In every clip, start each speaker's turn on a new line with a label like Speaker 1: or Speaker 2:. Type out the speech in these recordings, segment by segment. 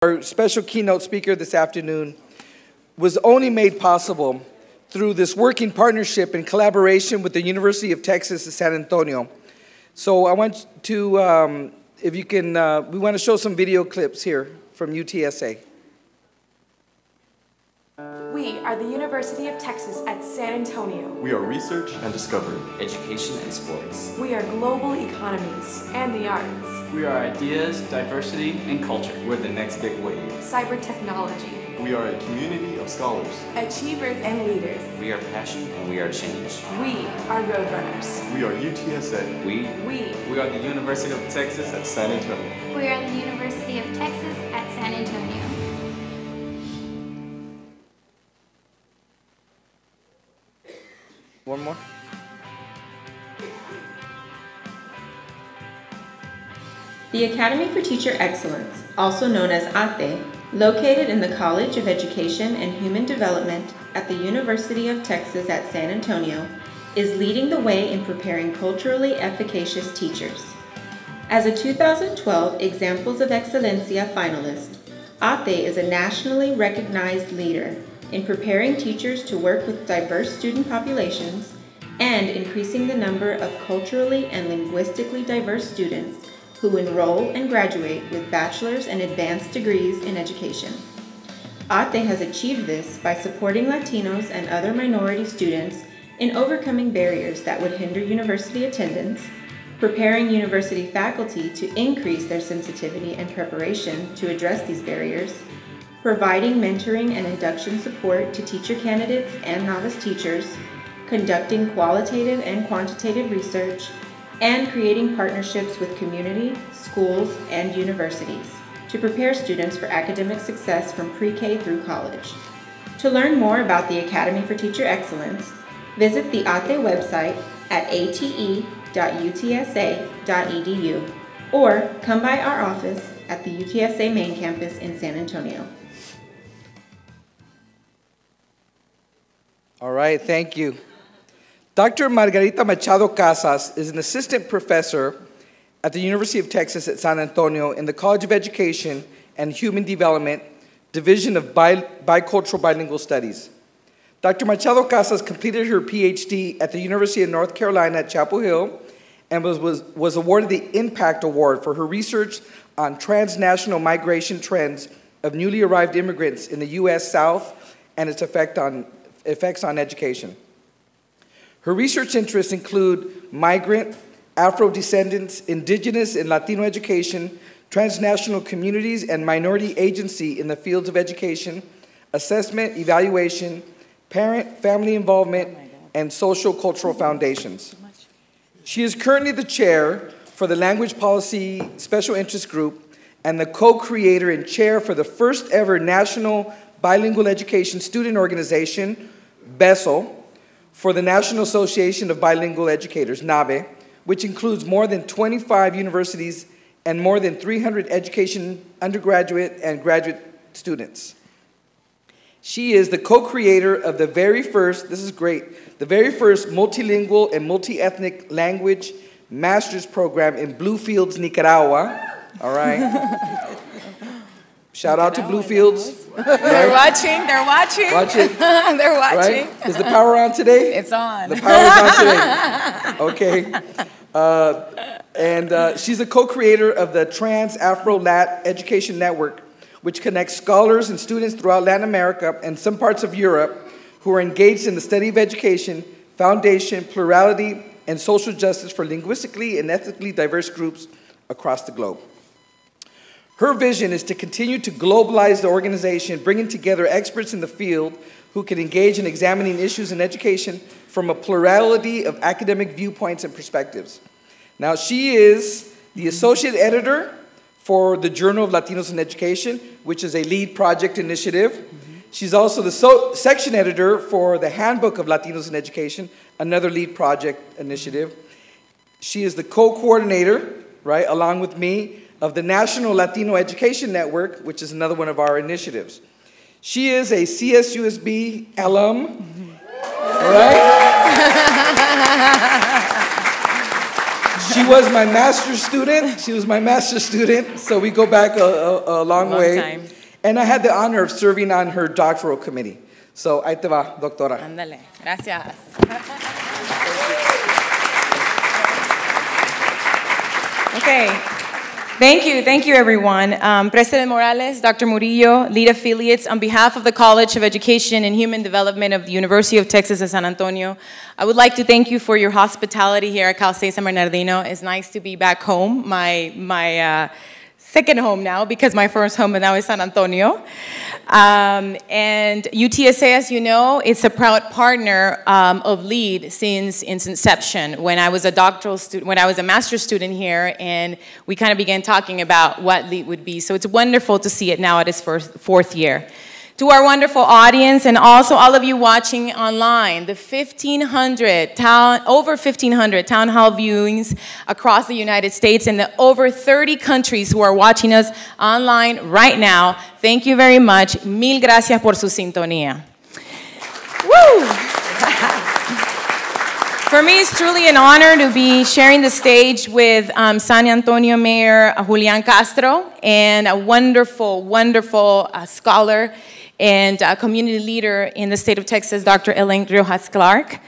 Speaker 1: Our special keynote speaker this afternoon was only made possible through this working partnership and collaboration with the University of Texas at San Antonio. So I want to, if you can, we want to show some video clips here from UTSA.
Speaker 2: We are the University of Texas at San Antonio.
Speaker 3: We are research and discovery,
Speaker 4: education and sports.
Speaker 2: We are global economies and the arts.
Speaker 5: We are ideas, diversity, and culture.
Speaker 4: We're the next big wave.
Speaker 2: Cyber technology.
Speaker 3: We are a community of scholars,
Speaker 2: achievers and leaders.
Speaker 4: We are passion and we are change.
Speaker 2: We are roadrunners.
Speaker 3: We are UTSA.
Speaker 4: We are the University of Texas
Speaker 3: at San Antonio.
Speaker 6: We are the University of Texas at San Antonio.
Speaker 1: One more.
Speaker 7: The Academy for Teacher Excellence, also known as ATE, located in the College of Education and Human Development at the University of Texas at San Antonio, is leading the way in preparing culturally efficacious teachers. As a 2012 Examples of Excelencia finalist, ATE is a nationally recognized leader in preparing teachers to work with diverse student populations and increasing the number of culturally and linguistically diverse students who enroll and graduate with bachelor's and advanced degrees in education. ATE has achieved this by supporting Latinos and other minority students in overcoming barriers that would hinder university attendance, preparing university faculty to increase their sensitivity and preparation to address these barriers, providing mentoring and induction support to teacher candidates and novice teachers, conducting qualitative and quantitative research, and creating partnerships with community, schools, and universities to prepare students for academic success from pre-K through college. To learn more about the Academy for Teacher Excellence, visit the ATE website at ate.utsa.edu or come by our office at the UTSA main campus in San Antonio.
Speaker 1: All right, thank you. Dr. Margarita Machado Casas is an assistant professor at the University of Texas at San Antonio in the College of Education and Human Development, Division of Bicultural Bilingual Studies. Dr. Machado Casas completed her PhD at the University of North Carolina at Chapel Hill and was awarded the Impact Award for her research on transnational migration trends of newly arrived immigrants in the U.S. South and its effects on education. Her research interests include migrant, Afro-descendants, indigenous and Latino education, transnational communities, and minority agency in the fields of education, assessment, evaluation, parent-family involvement, and social-cultural foundations. She is currently the chair for the Language Policy Special Interest Group and the co-creator and chair for the first ever National Bilingual Education Student Organization, BESL, for the National Association of Bilingual Educators, NABE, which includes more than 25 universities and more than 300 education undergraduate and graduate students. She is the co-creator of the very first, this is great, the very first multilingual and multi-ethnic language master's program in Bluefields, Nicaragua. All right. Shout out to Bluefields.
Speaker 8: They're watching. They're watching. They're watching.
Speaker 1: Right? Is the power on today?
Speaker 8: It's on.
Speaker 1: The power is on today. Okay. She's a co-creator of the Trans-Afro-Lat Education Network, which connects scholars and students throughout Latin America and some parts of Europe who are engaged in the study of education, foundation, plurality, and social justice for linguistically and ethnically diverse groups across the globe. Her vision is to continue to globalize the organization, bringing together experts in the field who can engage in examining issues in education from a plurality of academic viewpoints and perspectives. Now, she is the associate editor for the Journal of Latinos in Education, which is a lead project initiative. She's also the section editor for the Handbook of Latinos in Education, another lead project initiative. She is the co-coordinator, right, along with me, of the National Latino Education Network, which is another one of our initiatives. She is a CSUSB alum, right? She was my master's student. She was my master's student, so we go back a long way.
Speaker 8: Time.
Speaker 1: And I had the honor of serving on her doctoral committee. So, ahí te va, doctora.
Speaker 8: Ándale. Gracias. Okay. Thank you, everyone. President Morales, Dr. Murillo, lead affiliates, on behalf of the College of Education and Human Development of the University of Texas at San Antonio, I would like to thank you for your hospitality here at Cal State San Bernardino. It's nice to be back home, my second home now, because my first home now is San Antonio. And UTSA, as you know, it's a proud partner of LEAD since its inception. When I was a doctoral student, when I was a master's student here, and we kind of began talking about what LEAD would be. So it's wonderful to see it now at its fourth year. To our wonderful audience, and also all of you watching online, the over 1,500 town hall viewings across the United States and the over 30 countries who are watching us online right now, thank you very much. Mil gracias por su sintonía. Woo! For me, it's truly an honor to be sharing the stage with San Antonio Mayor Julian Castro and a wonderful, wonderful scholar and community leader in the state of Texas, Dr. Ellen Riojas Clark.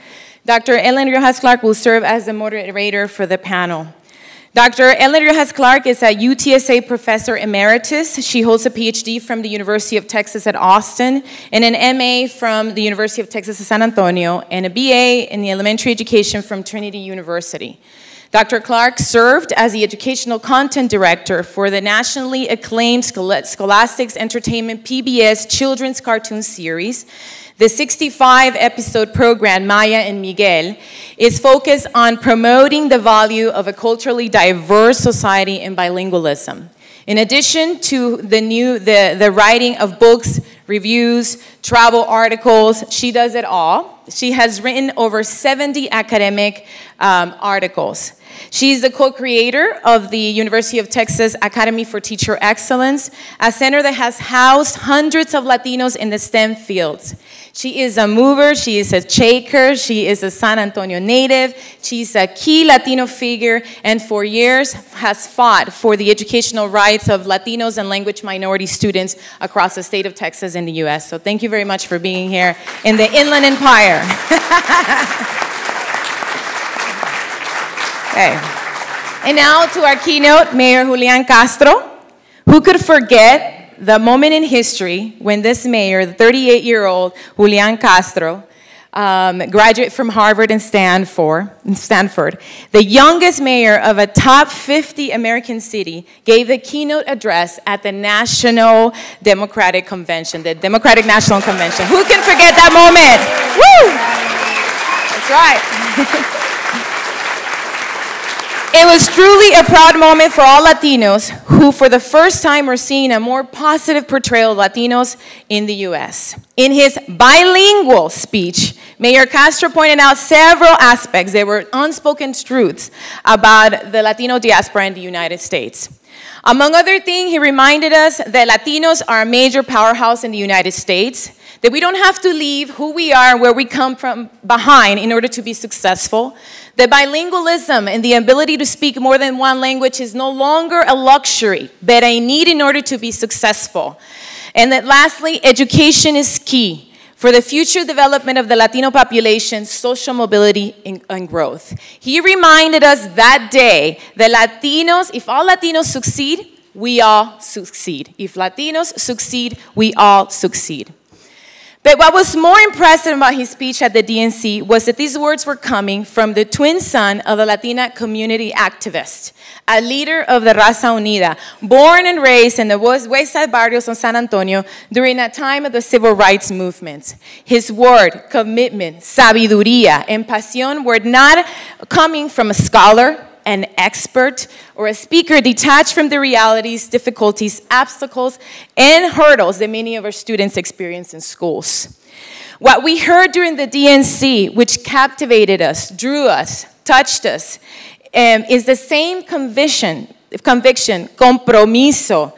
Speaker 8: Dr. Ellen Riojas Clark will serve as the moderator for the panel. Dr. Ellen Riojas Clark is a UTSA professor emeritus. She holds a PhD from the University of Texas at Austin and an MA from the University of Texas at San Antonio and a BA in the elementary education from Trinity University. Dr. Clark served as the educational content director for the nationally acclaimed Scholastics Entertainment PBS children's cartoon series. The 65-episode program, Maya and Miguel, is focused on promoting the value of a culturally diverse society and bilingualism. In addition to the writing of books, reviews, travel articles, she does it all. She has written over 70 academic articles. She's the co-creator of the University of Texas Academy for Teacher Excellence, a center that has housed hundreds of Latinos in the STEM fields. She is a mover, she is a shaker, she is a San Antonio native, she's a key Latino figure, and for years has fought for the educational rights of Latinos and language minority students across the state of Texas and the U.S. So thank you very much for being here in the Inland Empire. Okay. And now to our keynote, Mayor Julian Castro. Who could forget the moment in history when this mayor, the 38-year-old Julian Castro, graduate from Harvard and Stanford, the youngest mayor of a top 50 American city, gave the keynote address at the National Democratic Convention, the Democratic National Convention. Who can forget that moment? Woo! That's right. It was truly a proud moment for all Latinos who, for the first time, are seeing a more positive portrayal of Latinos in the U.S. In his bilingual speech, Mayor Castro pointed out several aspects that were unspoken truths about the Latino diaspora in the United States. Among other things, he reminded us that Latinos are a major powerhouse in the United States, that we don't have to leave who we are and where we come from behind in order to be successful, that bilingualism and the ability to speak more than one language is no longer a luxury, but a need in order to be successful, and that lastly, education is key for the future development of the Latino population, social mobility, and growth. He reminded us that day that Latinos, if all Latinos succeed, we all succeed. If Latinos succeed, we all succeed. But what was more impressive about his speech at the DNC was that these words were coming from the twin son of a Latina community activist, a leader of the Raza Unida, born and raised in the West Side barrios of San Antonio during a time of the civil rights movement. His word, commitment, sabiduría, and pasión were not coming from a scholar, an expert, or a speaker detached from the realities, difficulties, obstacles, and hurdles that many of our students experience in schools. What we heard during the DNC, which captivated us, drew us, touched us, is the same conviction, compromiso,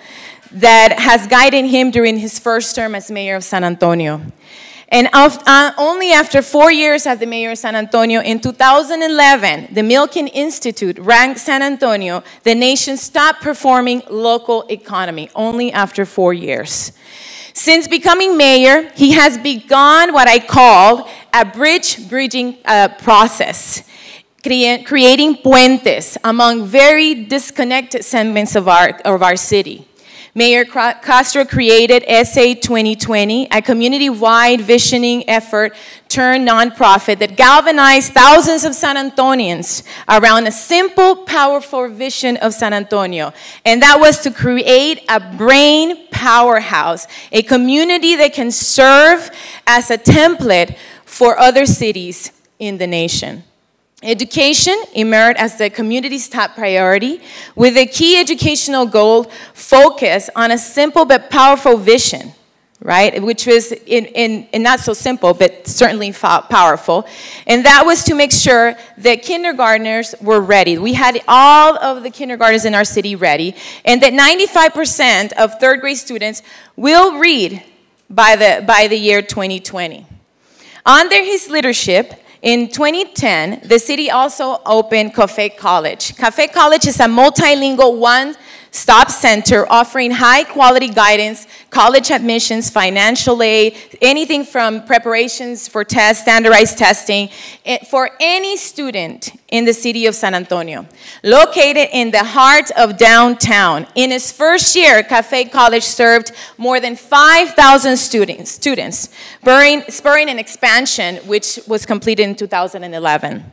Speaker 8: that has guided him during his first term as mayor of San Antonio. And only after 4 years as the mayor of San Antonio, in 2011, the Milken Institute ranked San Antonio the nation's top performing local economy, only after 4 years. Since becoming mayor, he has begun what I call a bridging process, creating puentes among very disconnected segments of our city. Mayor Castro created SA 2020, a community-wide visioning effort turned nonprofit that galvanized thousands of San Antonians around a simple, powerful vision of San Antonio. And that was to create a brain powerhouse, a community that can serve as a template for other cities in the nation. Education emerged as the community's top priority, with a key educational goal focused on a simple but powerful vision, right? Which was not so simple, but certainly powerful. And that was to make sure that kindergartners were ready. We had all of the kindergartners in our city ready, and that 95% of third grade students will read by the year 2020. Under his leadership, in 2010, the city also opened Café College. Café College is a multilingual one-stop center offering high-quality guidance, college admissions, financial aid, anything from preparations for tests, standardized testing, for any student in the city of San Antonio. Located in the heart of downtown, in its first year, Café College served more than 5,000 students, spurring an expansion which was completed in 2011.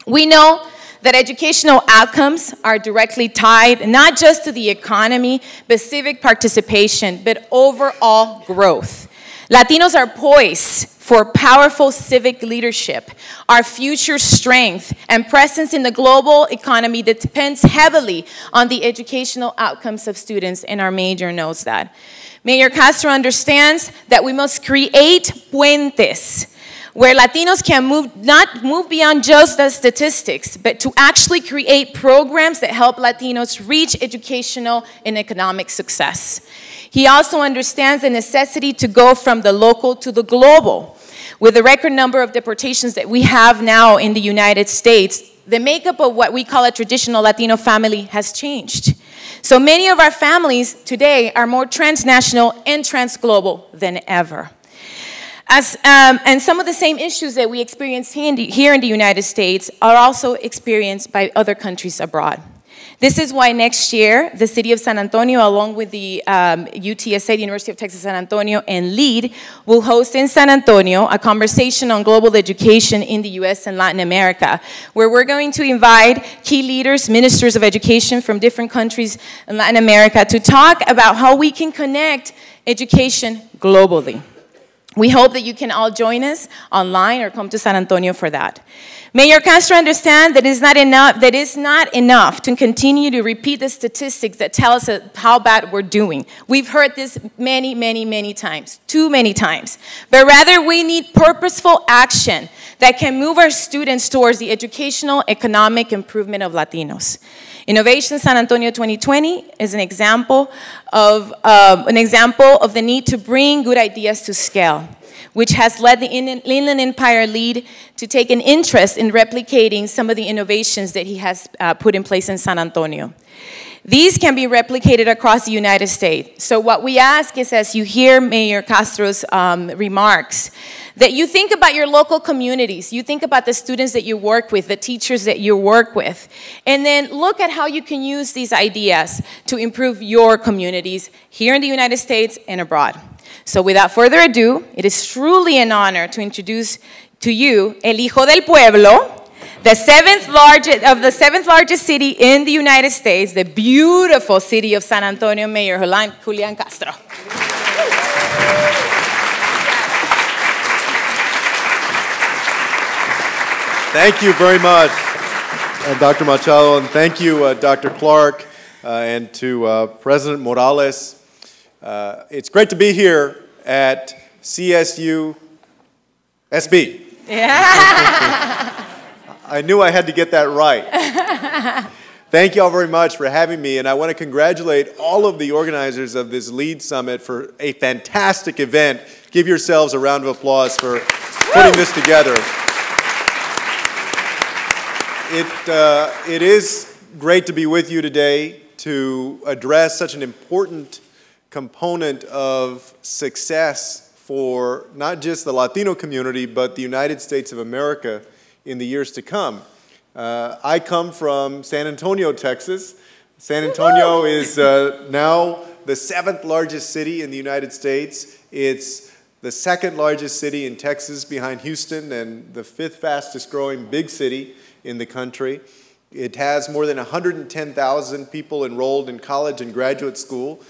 Speaker 8: We know that educational outcomes are directly tied not just to the economy, but civic participation, but overall growth. Latinos are poised for powerful civic leadership. Our future strength and presence in the global economy that depends heavily on the educational outcomes of students, and our mayor knows that. Mayor Castro understands that we must create puentes, where Latinos can not move beyond just the statistics, but to actually create programs that help Latinos reach educational and economic success. He also understands the necessity to go from the local to the global. With the record number of deportations that we have now in the United States, the makeup of what we call a traditional Latino family has changed. So many of our families today are more transnational and transglobal than ever. And some of the same issues that we experience here in the United States are also experienced by other countries abroad. This is why next year, the city of San Antonio, along with the UTSA, the University of Texas San Antonio, and LEAD, will host in San Antonio a conversation on global education in the US and Latin America, where we're going to invite key leaders, ministers of education from different countries in Latin America to talk about how we can connect education globally. We hope that you can all join us online or come to San Antonio for that. Mayor Castro understands that it's not enough to continue to repeat the statistics that tell us how bad we're doing. We've heard this many, many, many times, too many times. But rather, we need purposeful action that can move our students towards the educational, economic improvement of Latinos. Innovation San Antonio 2020 is an example of the need to bring good ideas to scale, which has led the Inland Empire lead to take an interest in replicating some of the innovations that he has put in place in San Antonio. These can be replicated across the United States. So what we ask is, as you hear Mayor Castro's remarks, that you think about your local communities, you think about the students that you work with, the teachers that you work with, and then look at how you can use these ideas to improve your communities here in the United States and abroad. So without further ado, it is truly an honor to introduce to you El Hijo del Pueblo, the seventh largest city in the United States, the beautiful city of San Antonio, Mayor Julian Castro.
Speaker 3: Thank you very much, Dr. Machado, and thank you, Dr. Clark, and to President Morales. It's great to be here at CSU SB. Yeah. I knew I had to get that right. Thank you all very much for having me, and I want to congratulate all of the organizers of this LEAD Summit for a fantastic event. Give yourselves a round of applause for putting this together. It is great to be with you today to address such an important component of success for not just the Latino community, but the United States of America in the years to come. I come from San Antonio, Texas. San Antonio is now the 7th largest city in the United States. It's the 2nd largest city in Texas behind Houston and the 5th fastest growing big city in the country. It has more than 110,000 people enrolled in college and graduate school.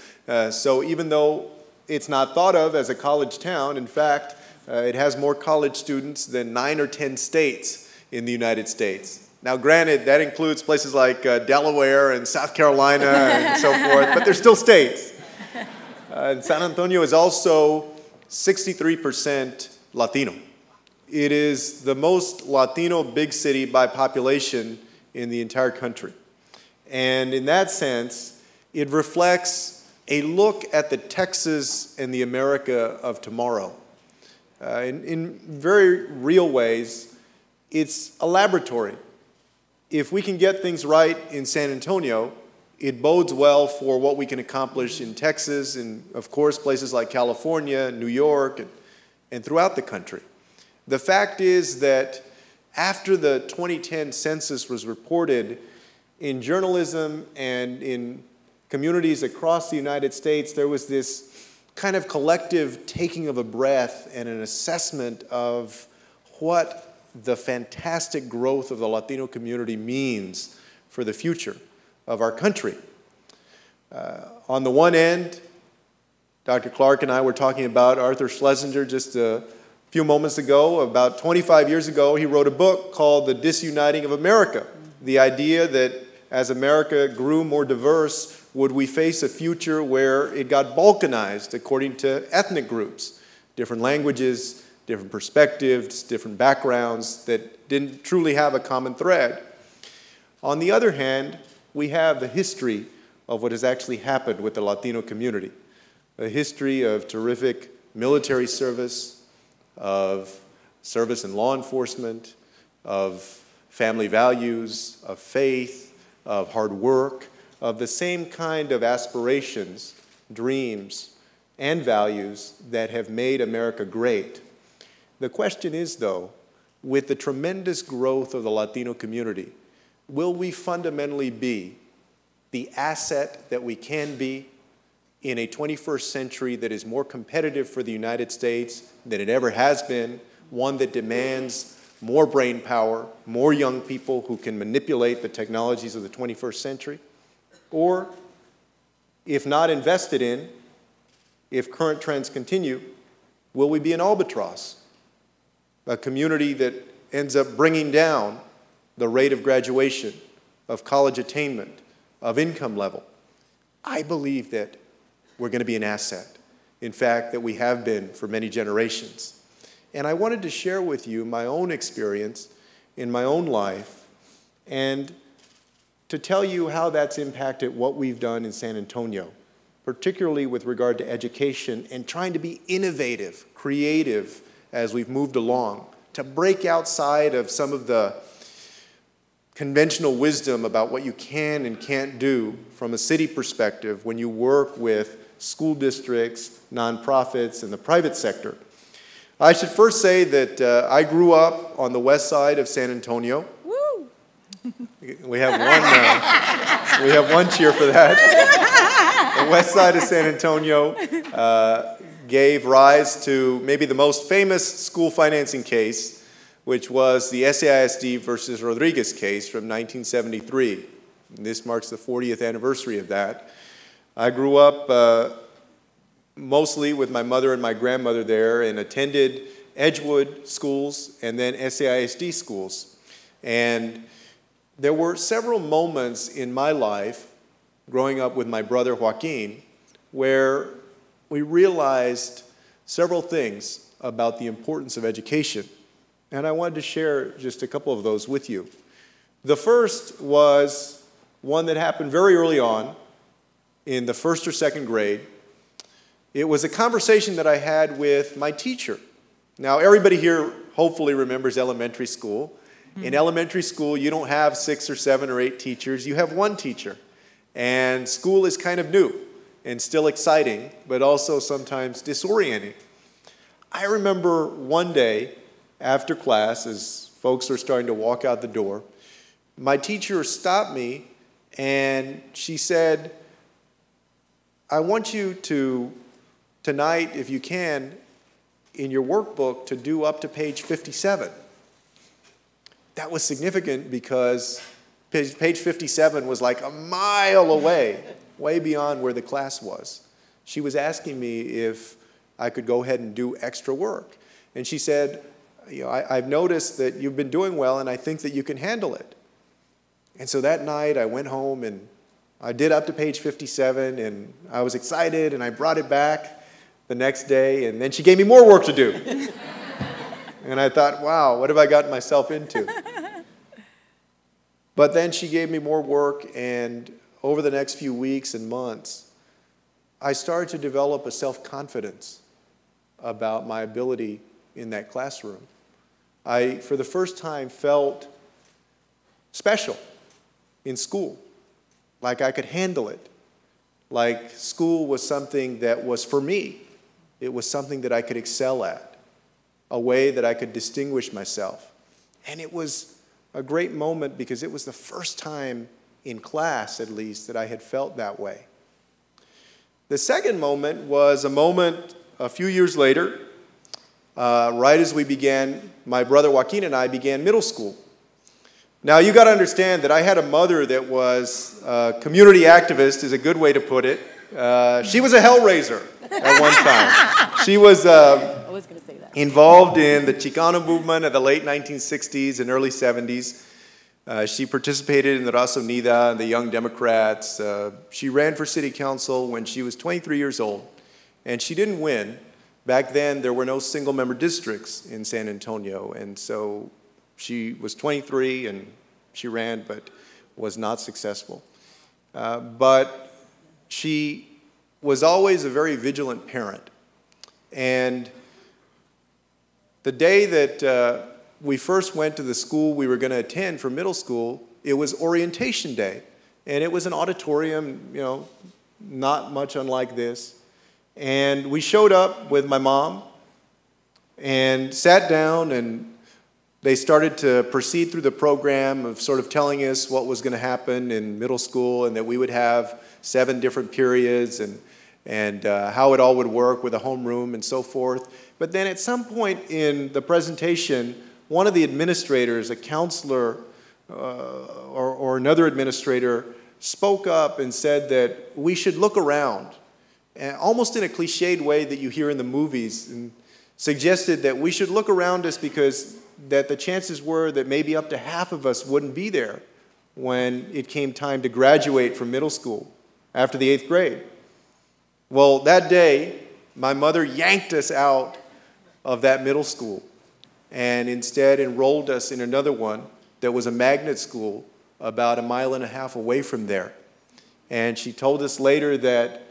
Speaker 3: So even though it's not thought of as a college town, in fact, it has more college students than 9 or 10 states in the United States. Now, granted, that includes places like Delaware and South Carolina and so forth, but they're still states. And San Antonio is also 63% Latino. It is the most Latino big city by population in the entire country. And in that sense, it reflects a look at the Texas and the America of tomorrow. In very real ways, it's a laboratory. If we can get things right in San Antonio, it bodes well for what we can accomplish in Texas and, of course, places like California, New York, and throughout the country. The fact is that after the 2010 census was reported, in journalism and in communities across the United States, there was this kind of collective taking of a breath and an assessment of what the fantastic growth of the Latino community means for the future of our country. On the one end, Dr. Clark and I were talking about Arthur Schlesinger just a few moments ago. About 25 years ago, he wrote a book called The Disuniting of America. The idea that as America grew more diverse, would we face a future where it got balkanized according to ethnic groups, different languages, different perspectives, different backgrounds that didn't truly have a common thread. On the other hand, we have the history of what has actually happened with the Latino community, a history of terrific military service, of service in law enforcement, of family values, of faith, of hard work, of the same kind of aspirations, dreams, and values that have made America great. The question is, though, with the tremendous growth of the Latino community, will we fundamentally be the asset that we can be in a 21st century that is more competitive for the United States than it ever has been, one that demands more brain power, more young people who can manipulate the technologies of the 21st century? Or, if not invested in, if current trends continue, will we be an albatross? A community that ends up bringing down the rate of graduation, of college attainment, of income level. I believe that we're going to be an asset. In fact, that we have been for many generations. And I wanted to share with you my own experience in my own life and to tell you how that's impacted what we've done in San Antonio, particularly with regard to education and trying to be innovative, creative, as we've moved along, to break outside of some of the conventional wisdom about what you can and can't do from a city perspective when you work with school districts, nonprofits, and the private sector. I should first say that I grew up on the west side of San Antonio.
Speaker 8: Woo!
Speaker 3: We have one cheer for that. The west side of San Antonio gave rise to maybe the most famous school financing case, which was the SAISD versus Rodriguez case from 1973. And this marks the 40th anniversary of that. I grew up mostly with my mother and my grandmother there and attended Edgewood schools and then SAISD schools. And there were several moments in my life, growing up with my brother Joaquin, where we realized several things about the importance of education. And I wanted to share just a couple of those with you. The first was one that happened very early on in the first or second grade. It was a conversation that I had with my teacher. Now, everybody here hopefully remembers elementary school. In elementary school, you don't have 6 or 7 or 8 teachers. You have one teacher. And school is kind of new and still exciting, but also sometimes disorienting. I remember one day after class, as folks were starting to walk out the door, my teacher stopped me and she said, I want you to, tonight, if you can, in your workbook, to do up to page 57. That was significant because page 57 was like a mile away, way beyond where the class was. She was asking me if I could go ahead and do extra work. And she said, you know, I've noticed that you've been doing well and I think that you can handle it. And so that night I went home and I did up to page 57 and I was excited and I brought it back the next day and then she gave me more work to do. And I thought, wow, what have I gotten myself into? But then she gave me more work, and over the next few weeks and months, I started to develop a self-confidence about my ability in that classroom. I, for the first time, felt special in school, like I could handle it, like school was something that was for me. It was something that I could excel at, a way that I could distinguish myself. And it was a great moment because it was the first time in class, at least, that I had felt that way. The second moment was a moment a few years later, right as we began, my brother Joaquin and I began middle school. Now, you got to understand that I had a mother that was a community activist, is a good way to put it. She was a hellraiser at one time. She was involved in the Chicano movement of the late 1960s and early 70s. She participated in the Raza Unida and the Young Democrats. She ran for city council when she was 23 years old, and she didn't win. Back then, there were no single-member districts in San Antonio, and so she was 23 and she ran but was not successful. But she was always a very vigilant parent. And the day that we first went to the school we were going to attend for middle school, it was orientation day. And it was an auditorium, you know, not much unlike this. And we showed up with my mom and sat down, and they started to proceed through the program of sort of telling us what was going to happen in middle school and that we would have 7 different periods and how it all would work with a homeroom and so forth. But then at some point in the presentation, one of the administrators, a counselor or another administrator, spoke up and said that we should look around, and almost in a cliched way that you hear in the movies, and suggested that we should look around us because that the chances were that maybe up to half of us wouldn't be there when it came time to graduate from middle school after the 8th grade. Well, that day, my mother yanked us out of that middle school and instead enrolled us in another one that was a magnet school about 1.5 miles away from there. And she told us later that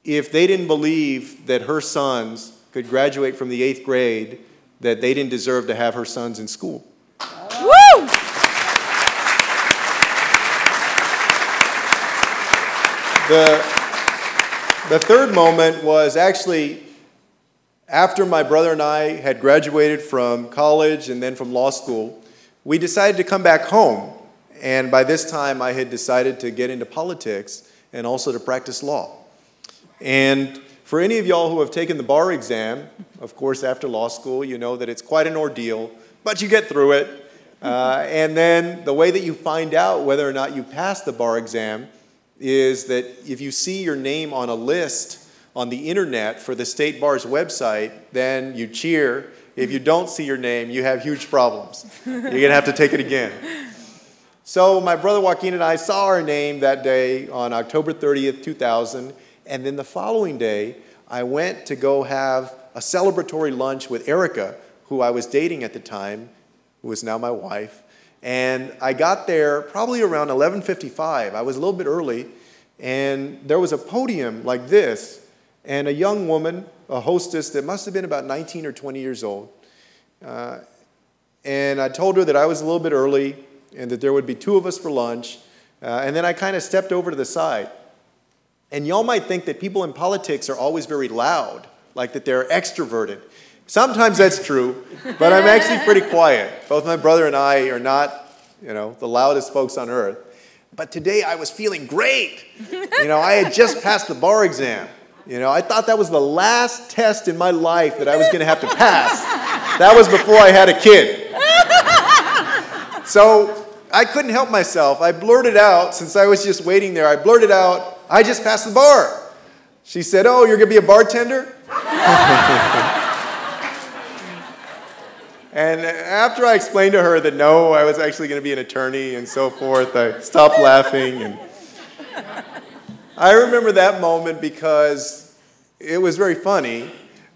Speaker 3: if they didn't believe that her sons could graduate from the 8th grade, that they didn't deserve to have her sons in school.
Speaker 8: Woo!
Speaker 3: The third moment was actually after my brother and I had graduated from college and then from law school. We decided to come back home, and by this time I had decided to get into politics and also to practice law. And for any of y'all who have taken the bar exam, of course after law school, you know that it's quite an ordeal, but you get through it. And then the way that you find out whether or not you pass the bar exam is that if you see your name on a list on the internet for the State Bar's website, then you cheer. If you don't see your name, you have huge problems. You're going to have to take it again. So my brother Joaquin and I saw our name that day on October 30th, 2000, and then the following day, I went to go have a celebratory lunch with Erica, who I was dating at the time, who is now my wife. And I got there probably around 11:55. I was a little bit early, and there was a podium like this, and a young woman, a hostess that must have been about 19 or 20 years old. And I told her that I was a little bit early and that there would be two of us for lunch. And then I kind of stepped over to the side. And y'all might think that people in politics are always very loud, like that they're extroverted. Sometimes that's true, but I'm actually pretty quiet. Both my brother and I are not, the loudest folks on earth. But today I was feeling great. I had just passed the bar exam. I thought that was the last test in my life that I was going to have to pass. That was before I had a kid. So I couldn't help myself. I blurted out, since I was just waiting there, I blurted out, "I just passed the bar." She said, "Oh, you're going to be a bartender?" And after I explained to her that no, I was actually going to be an attorney and so forth, I stopped laughing. And I remember that moment because it was very funny,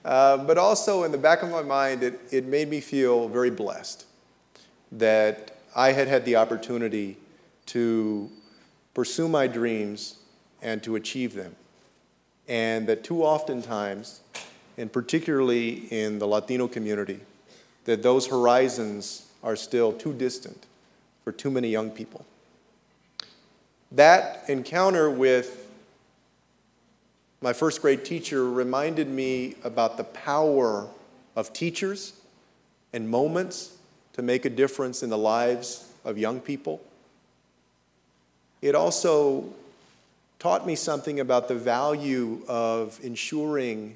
Speaker 3: but also in the back of my mind, it made me feel very blessed that I had had the opportunity to pursue my dreams and to achieve them. And that too often times, and particularly in the Latino community, that those horizons are still too distant for too many young people. That encounter with my first grade teacher reminded me about the power of teachers and moments to make a difference in the lives of young people. It also taught me something about the value of ensuring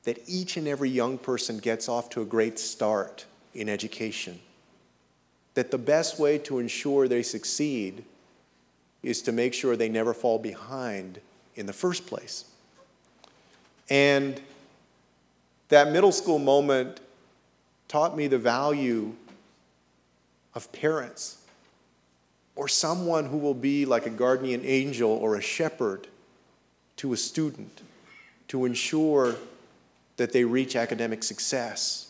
Speaker 3: that each and every young person gets off to a great start in education. That the best way to ensure they succeed is to make sure they never fall behind in the first place. And that middle school moment taught me the value of parents, or someone who will be like a guardian angel or a shepherd to a student to ensure that they reach academic success.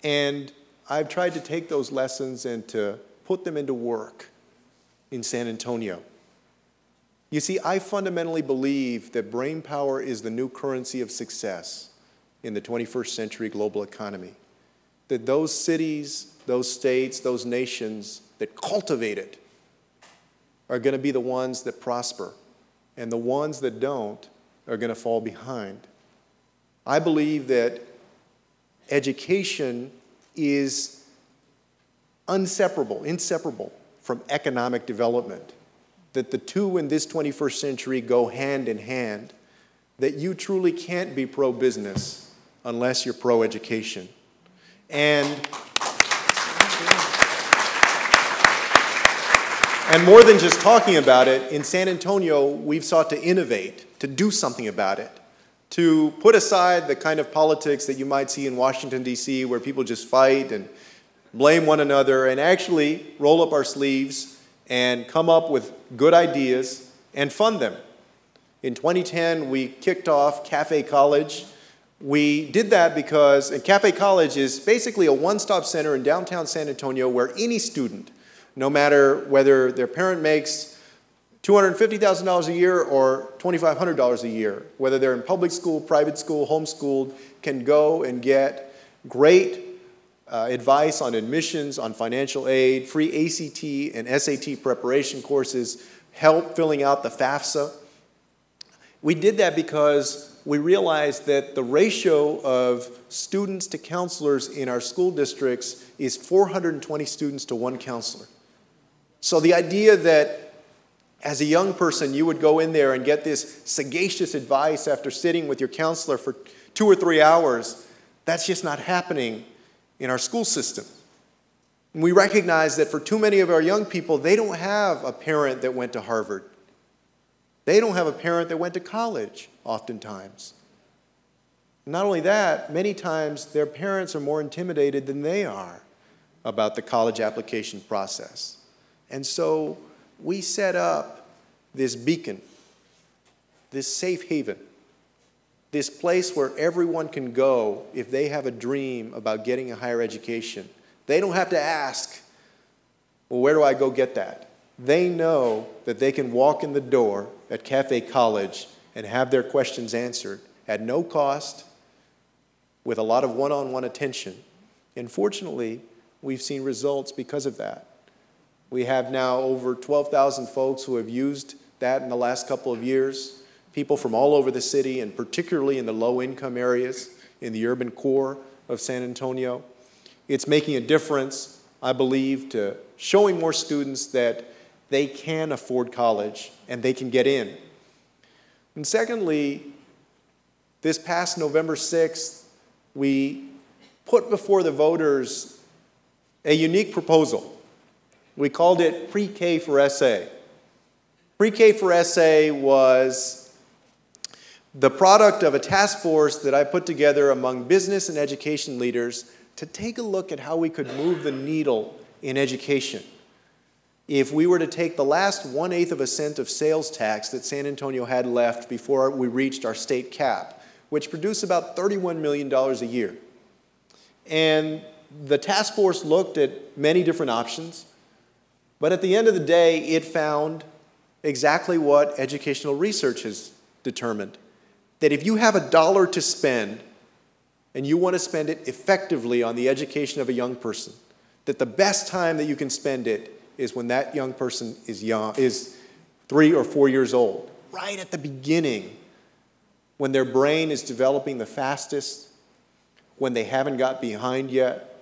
Speaker 3: And I've tried to take those lessons and to put them into work in San Antonio. You see, I fundamentally believe that brain power is the new currency of success in the 21st century global economy. That those cities, those states, those nations that cultivate it are going to be the ones that prosper, and the ones that don't are going to fall behind. I believe that education is inseparable from economic development, that the two in this 21st century go hand in hand, that you truly can't be pro-business unless you're pro-education. And more than just talking about it, in San Antonio, we've sought to innovate, to do something about it, to put aside the kind of politics that you might see in Washington, D.C., where people just fight and blame one another, and actually roll up our sleeves and come up with good ideas and fund them. In 2010, we kicked off Cafe College. We did that because Cafe College is basically a one-stop center in downtown San Antonio where any student, no matter whether their parent makes $250,000 a year or $2,500 a year, whether they're in public school, private school, homeschooled, can go and get great advice on admissions, on financial aid, free ACT and SAT preparation courses, help filling out the FAFSA. We did that because we realized that the ratio of students to counselors in our school districts is 420 students to one counselor. So the idea that as a young person you would go in there and get this sagacious advice after sitting with your counselor for 2 or 3 hours, that's just not happening in our school system. And we recognize that for too many of our young people, they don't have a parent that went to Harvard. They don't have a parent that went to college, oftentimes. Not only that, many times their parents are more intimidated than they are about the college application process. And so we set up this beacon, this safe haven, this place where everyone can go if they have a dream about getting a higher education, They don't have to ask, well, where do I go get that? They know that they can walk in the door at Cafe College and have their questions answered at no cost, with a lot of one-on-one attention. And fortunately, we've seen results because of that. We have now over 12,000 folks who have used that in the last couple of years, people from all over the city, and particularly in the low-income areas, in the urban core of San Antonio. It's making a difference, I believe, to showing more students that they can afford college and they can get in. And secondly, this past November 6th, we put before the voters a unique proposal. We called it Pre-K for SA. Pre-K for SA was the product of a task force that I put together among business and education leaders to take a look at how we could move the needle in education. If we were to take the last 1/8 of a cent of sales tax that San Antonio had left before we reached our state cap, which produced about $31 million a year. And the task force looked at many different options, but at the end of the day, it found exactly what educational research has determined, that if you have $1 to spend and you want to spend it effectively on the education of a young person, that the best time that you can spend it is when that young person is 3 or 4 years old, right at the beginning, when their brain is developing the fastest, when they haven't got behind yet,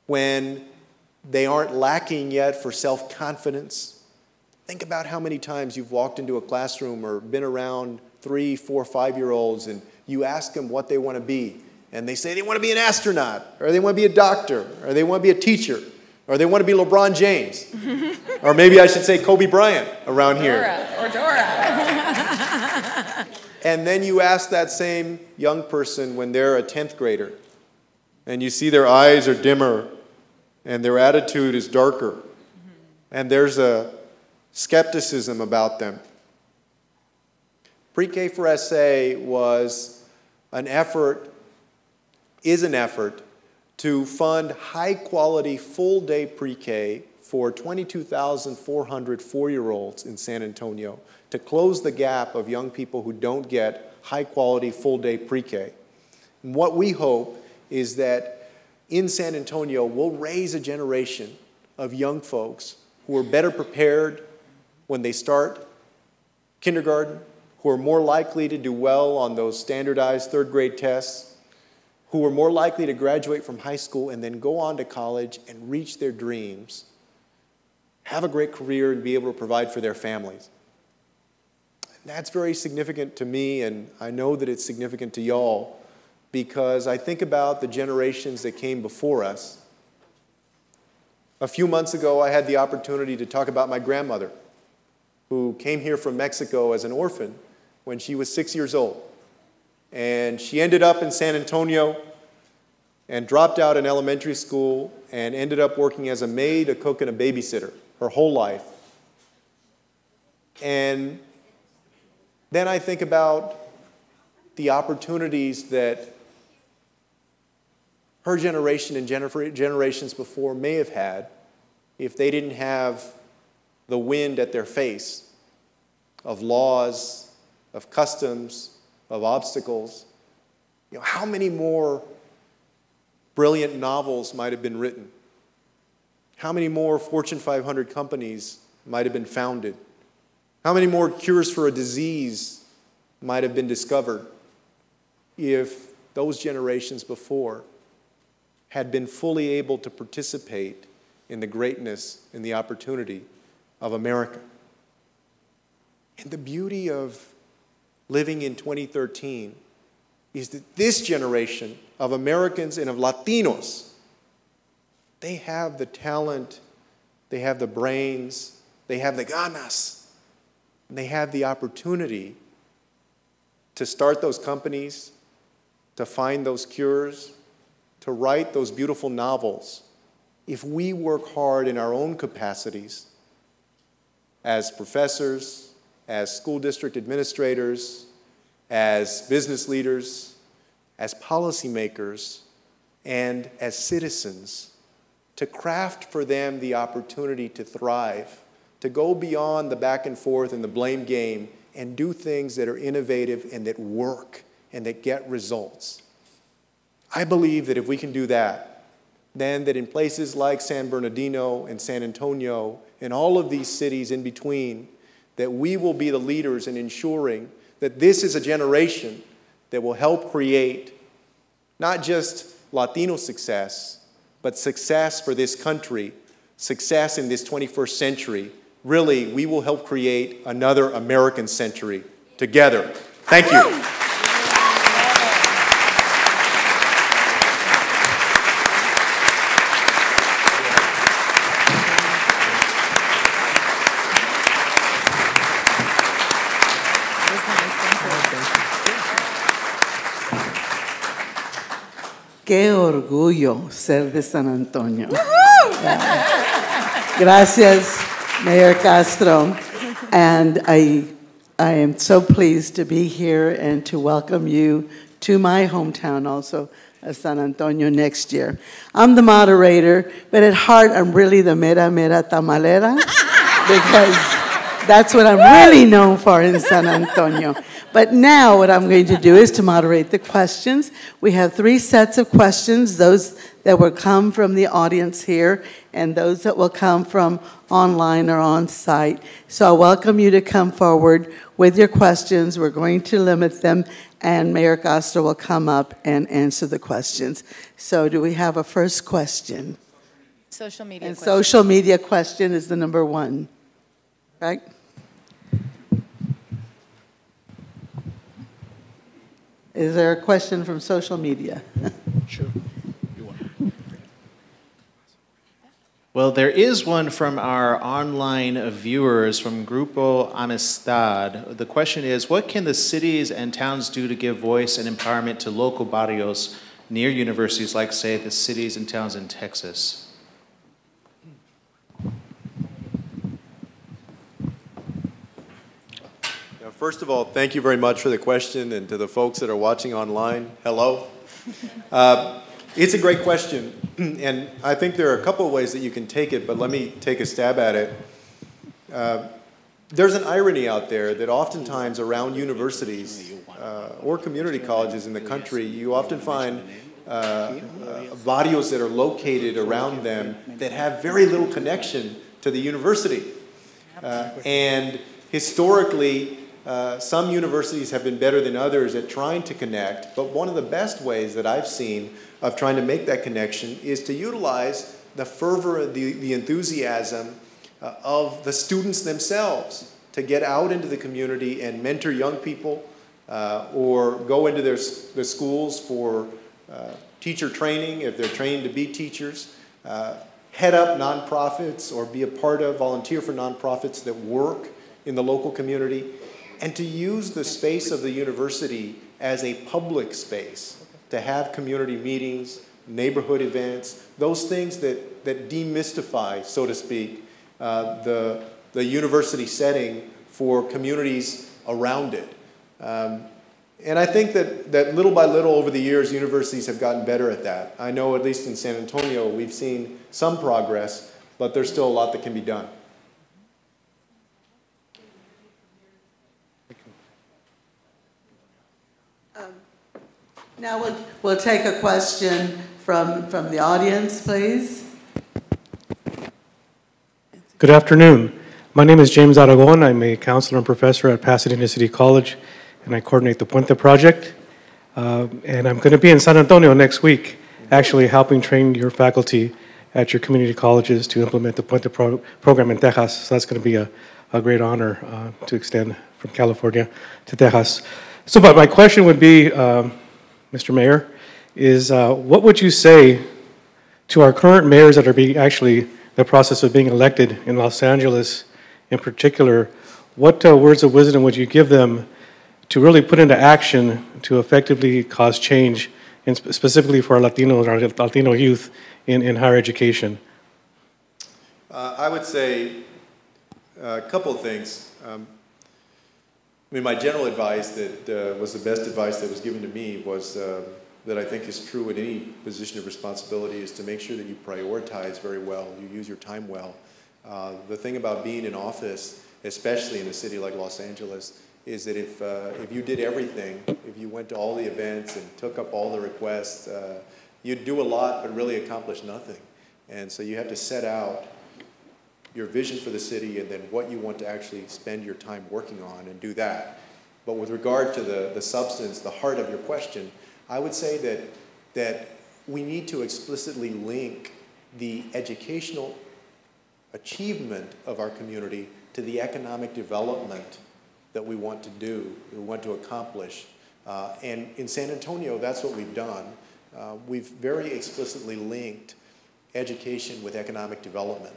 Speaker 3: when they aren't lacking yet for self-confidence. Think about how many times you've walked into a classroom or been around 3, 4, 5-year-olds and you ask them what they want to be, and they say they want to be an astronaut, or they want to be a doctor, or they want to be a teacher, or they want to be LeBron James. Or maybe I should say Kobe Bryant around here.
Speaker 8: Dora.
Speaker 3: And then you ask that same young person when they're a 10th grader, and you see their eyes are dimmer, and their attitude is darker, and there's a skepticism about them. Pre-K for SA was an effort, is an effort, to fund high-quality, full-day pre-K for 22,400 4-year-olds in San Antonio to close the gap of young people who don't get high-quality, full-day pre-K. And what we hope is that in San Antonio, we'll raise a generation of young folks who are better prepared when they start kindergarten, who are more likely to do well on those standardized third-grade tests, who are more likely to graduate from high school and then go on to college and reach their dreams, have a great career, and be able to provide for their families. And that's very significant to me, and I know that it's significant to y'all, because I think about the generations that came before us. A few months ago, I had the opportunity to talk about my grandmother, who came here from Mexico as an orphan when she was 6 years old. And she ended up in San Antonio and dropped out in elementary school and ended up working as a maid, a cook, and a babysitter her whole life. And then I think about the opportunities that her generation and generations before may have had if they didn't have the wind at their face of laws, of customs, of obstacles. You know, how many more brilliant novels might have been written? How many more Fortune 500 companies might have been founded? How many more cures for a disease might have been discovered if those generations before had been fully able to participate in the greatness and the opportunity of America? And the beauty of living in 2013 is that this generation of Americans and of Latinos, they have the talent, they have the brains, they have the ganas, and they have the opportunity to start those companies, to find those cures, to write those beautiful novels, if we work hard in our own capacities as professors, as school district administrators, as business leaders, as policymakers, and as citizens to craft for them the opportunity to thrive, to go beyond the back and forth and the blame game and do things that are innovative and that work and that get results. I believe that if we can do that, then that in places like San Bernardino and San Antonio and all of these cities in between, that we will be the leaders in ensuring that this is a generation that will help create not just Latino success, but success for this country, success in this 21st century. Really, we will help create another American century together. Thank you.
Speaker 9: Qué orgullo ser de San Antonio. Gracias, Mayor Castro. And I am so pleased to be here and to welcome you to my hometown also, San Antonio, next year. I'm the moderator, but at heart, I'm really the mera tamalera because that's what I'm really known for in San Antonio. But now what I'm going to do is to moderate the questions. We have 3 sets of questions, those that will come from the audience here and those that will come from online or on site. So I welcome you to come forward with your questions. We're going to limit them, and Mayor Castro will come up and answer the questions. So do we have a first question?
Speaker 8: Social media
Speaker 9: And
Speaker 8: question.
Speaker 9: social media question is the number 1, right? Is there a question from social media?
Speaker 10: Sure. Well, there is one from our online viewers from Grupo Amistad. The question is, what can the cities and towns do to give voice and empowerment to local barrios near universities like, say, the cities and towns in Texas?
Speaker 3: First of all, thank you very much for the question, and to the folks that are watching online, hello. It's a great question, and I think there are a couple of ways that you can take it, but let me take a stab at it. There's an irony out there that oftentimes around universities or community colleges in the country, you often find barrios that are located around them that have very little connection to the university. And historically, some universities have been better than others at trying to connect, but one of the best ways that I've seen of trying to make that connection is to utilize the fervor, the enthusiasm of the students themselves to get out into the community and mentor young people or go into their schools for teacher training if they're trained to be teachers, head up nonprofits or be a part of, volunteer for nonprofits that work in the local community, and to use the space of the university as a public space, to have community meetings, neighborhood events, those things that demystify, so to speak, the university setting for communities around it. And I think that little by little over the years, universities have gotten better at that. I know at least in San Antonio, we've seen some progress, but there's still a lot that can be done.
Speaker 9: Now we'll take a question from the audience, please.
Speaker 11: Good afternoon. My name is James Aragon. I'm a counselor and professor at Pasadena City College, and I coordinate the Puente Project. And I'm going to be in San Antonio next week, actually helping train your faculty at your community colleges to implement the Puente program in Texas. So that's going to be a great honor to extend from California to Texas. So, but my question would be, Mr. Mayor, is what would you say to our current mayors that are actually the process of being elected in Los Angeles in particular? What words of wisdom would you give them to really put into action to effectively cause change, and specifically for our Latino youth in higher education?
Speaker 3: I would say a couple of things. I mean, my general advice that was the best advice that was given to me was that I think is true in any position of responsibility is to make sure that you prioritize very well, you use your time well. The thing about being in office, especially in a city like Los Angeles, is that if you did everything, if you went to all the events and took up all the requests, you'd do a lot but really accomplish nothing. And so you have to set out your vision for the city and then what you want to actually spend your time working on and do that. But with regard to the substance, the heart of your question, I would say that we need to explicitly link the educational achievement of our community to the economic development that we want to do, we want to accomplish. And in San Antonio, that's what we've done. We've very explicitly linked education with economic development,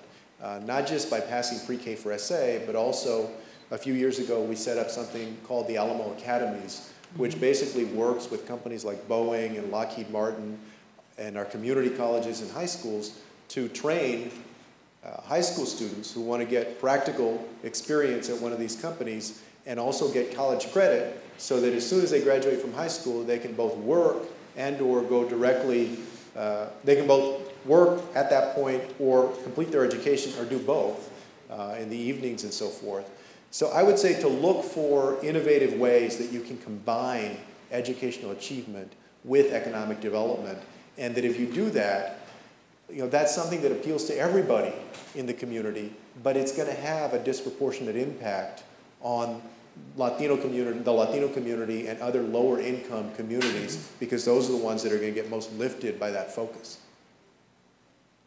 Speaker 3: not just by passing pre-K for SA, but also a few years ago we set up something called the Alamo Academies, which basically works with companies like Boeing and Lockheed Martin and our community colleges and high schools to train high school students who want to get practical experience at one of these companies and also get college credit so that as soon as they graduate from high school, they can both work and or go directly, they can both work at that point or complete their education or do both in the evenings and so forth. So I would say to look for innovative ways that you can combine educational achievement with economic development, and that if you do that, that's something that appeals to everybody in the community, but it's going to have a disproportionate impact on the Latino community and other lower income communities, because those are the ones that are going to get most lifted by that focus.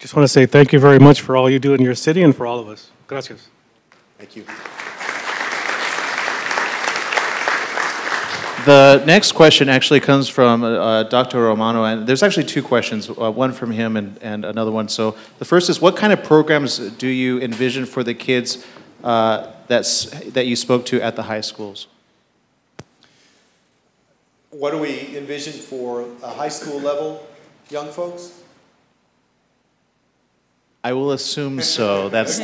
Speaker 11: Just want to say thank you very much for all you do in your city and for all of us. Gracias.
Speaker 3: Thank you.
Speaker 10: The next question actually comes from Dr. Romano, and there's actually two questions, one from him and another one. So the first is, what kind of programs do you envision for the kids that you spoke to at the high schools?
Speaker 3: What do we envision for high school level young folks?
Speaker 10: I will assume so. That's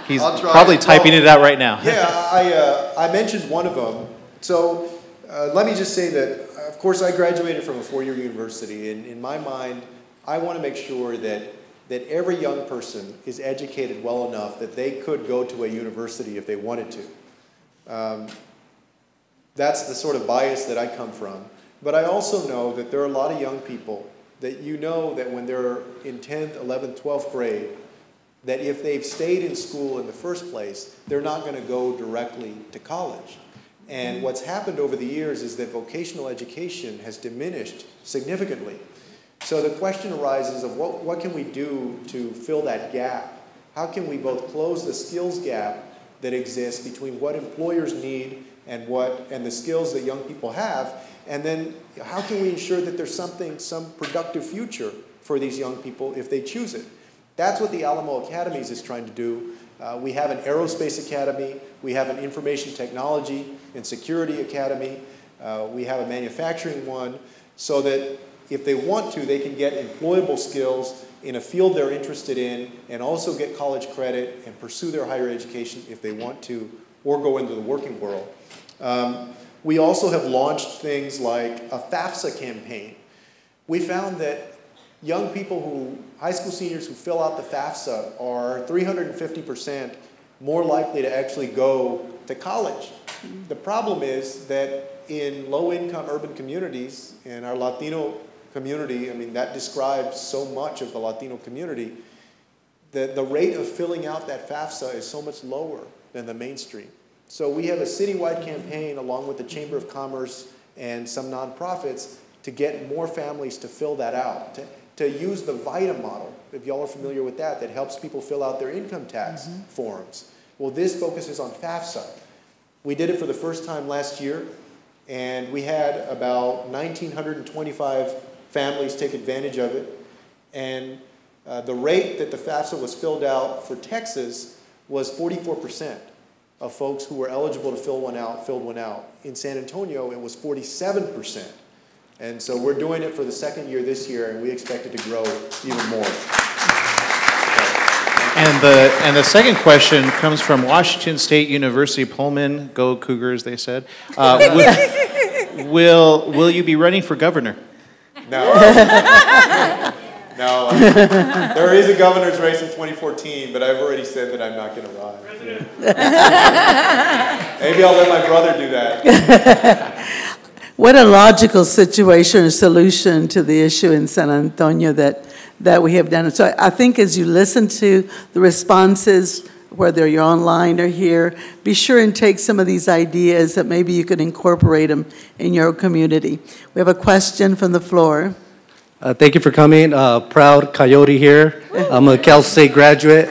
Speaker 10: he's probably typing it out right now.
Speaker 3: Yeah, I mentioned one of them. So let me just say that, of course, I graduated from a four-year university, and in my mind, I want to make sure that every young person is educated well enough that they could go to a university if they wanted to. That's the sort of bias that I come from. But I also know that there are a lot of young people that that when they're in 10th, 11th, 12th grade, that if they've stayed in school in the first place, they're not going to go directly to college. And what's happened over the years is that vocational education has diminished significantly. So the question arises of what can we do to fill that gap? How can we both close the skills gap that exists between what employers need and the skills that young people have, and then how can we ensure that there's some productive future for these young people if they choose it? That's what the Alamo Academies is trying to do. We have an aerospace academy, we have an information technology and security academy, we have a manufacturing one, so that if they want to, they can get employable skills in a field they're interested in and also get college credit and pursue their higher education if they want to, or go into the working world. We also have launched things like a FAFSA campaign. We found that young people high school seniors who fill out the FAFSA are 350% more likely to actually go to college. The problem is that in low-income urban communities, in our Latino community, I mean, that describes so much of the Latino community, the rate of filling out that FAFSA is so much lower than the mainstream. So we have a citywide campaign along with the Chamber of Commerce and some nonprofits to get more families to fill that out, to use the VITA model, if y'all are familiar with that helps people fill out their income tax forms. Well, this focuses on FAFSA. We did it for the first time last year, and we had about 1,925 families take advantage of it. And the rate that the FAFSA was filled out for Texas was 44% of folks who were eligible to fill one out filled one out. In San Antonio, it was 47%. And so we're doing it for the second year this year, and we expect it to grow even more.
Speaker 10: And the second question comes from Washington State University Pullman. Go Cougars, they said. Will you be running for governor?
Speaker 3: No. No. There is a governor's race in 2014, but I've already said that I'm not going to run. Maybe I'll let my brother do that.
Speaker 9: What a logical situation or solution to the issue in San Antonio that we have done. So I think as you listen to the responses, whether you're online or here, be sure and take some of these ideas that maybe you could incorporate them in your community. We have a question from the floor.
Speaker 12: Thank you for coming. Proud Coyote here. I'm a Cal State graduate.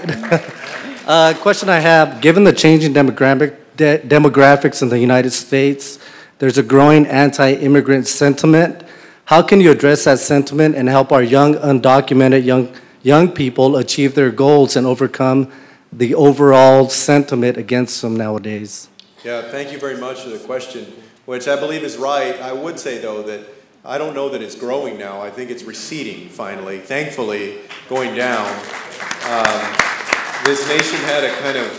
Speaker 12: Question I have, given the changing demographics in the United States, there's a growing anti-immigrant sentiment. How can you address that sentiment and help our young, undocumented young people achieve their goals and overcome the overall sentiment against them nowadays?
Speaker 3: Yeah, thank you very much for the question, which I believe is right. I would say, though, that I don't know that it's growing now. I think it's receding, finally, thankfully, going down. This nation had a kind of